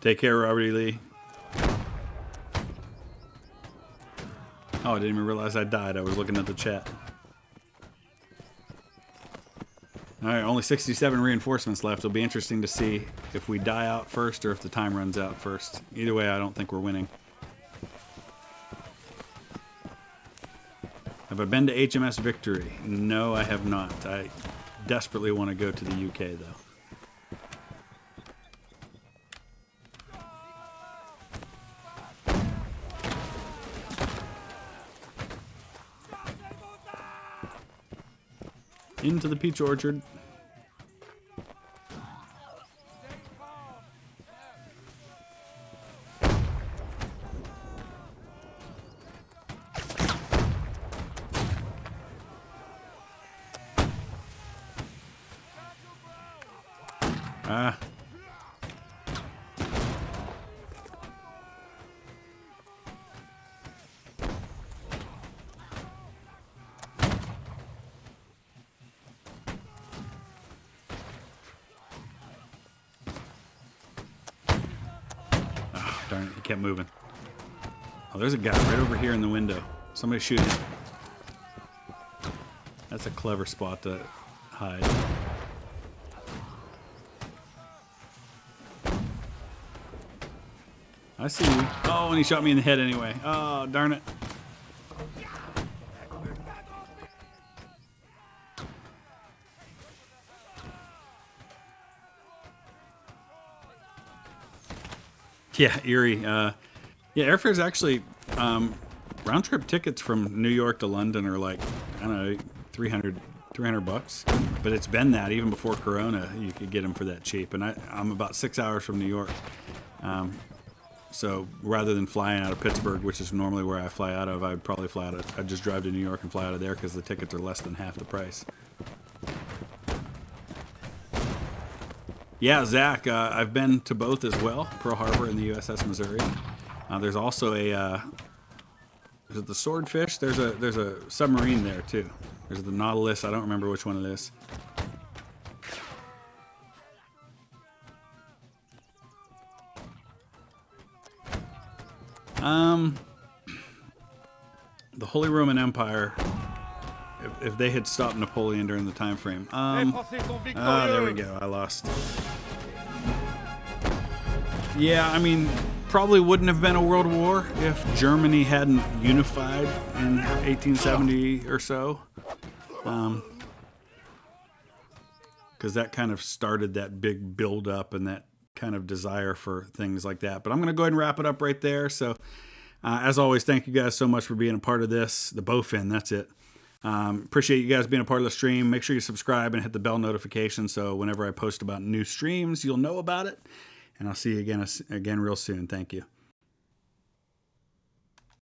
Take care, Robert E. Lee. Oh, I didn't even realize I died. I was looking at the chat. Alright, only 67 reinforcements left. It'll be interesting to see if we die out first or if the time runs out first. Either way, I don't think we're winning. Have I been to HMS Victory? No, I have not. I desperately want to go to the UK, though. Into the peach orchard. Ah. darn it, he kept moving. Oh, there's a guy right over here in the window. Somebody shoot him. That's a clever spot to hide. I see you. Oh, and he shot me in the head anyway. Oh, darn it. Yeah, Erie. Yeah, airfare is actually round trip tickets from New York to London are like, I don't know, 300 bucks. But it's been that even before Corona. You could get them for that cheap. And I'm about 6 hours from New York. So rather than flying out of Pittsburgh, which is normally where I fly out of, I'd probably fly out of, I'd just drive to New York and fly out of there because the tickets are less than half the price. Yeah, Zach, I've been to both as well, Pearl Harbor and the USS Missouri. There's also a, is it the Swordfish? There's a submarine there too. There's the Nautilus. I don't remember which one it is. The Holy Roman Empire, if they had stopped Napoleon during the time frame. There we go. I lost. Yeah, I mean, probably wouldn't have been a world war if Germany hadn't unified in 1870 or so. Because that kind of started that big build-up and that kind of desire for things like that. But I'm going to go ahead and wrap it up right there. So, as always, thank you guys so much for being a part of this. The bowfin, that's it. Appreciate you guys being a part of the stream. Make sure you subscribe and hit the bell notification so whenever I post about new streams, you'll know about it. And I'll see you again real soon. Thank you.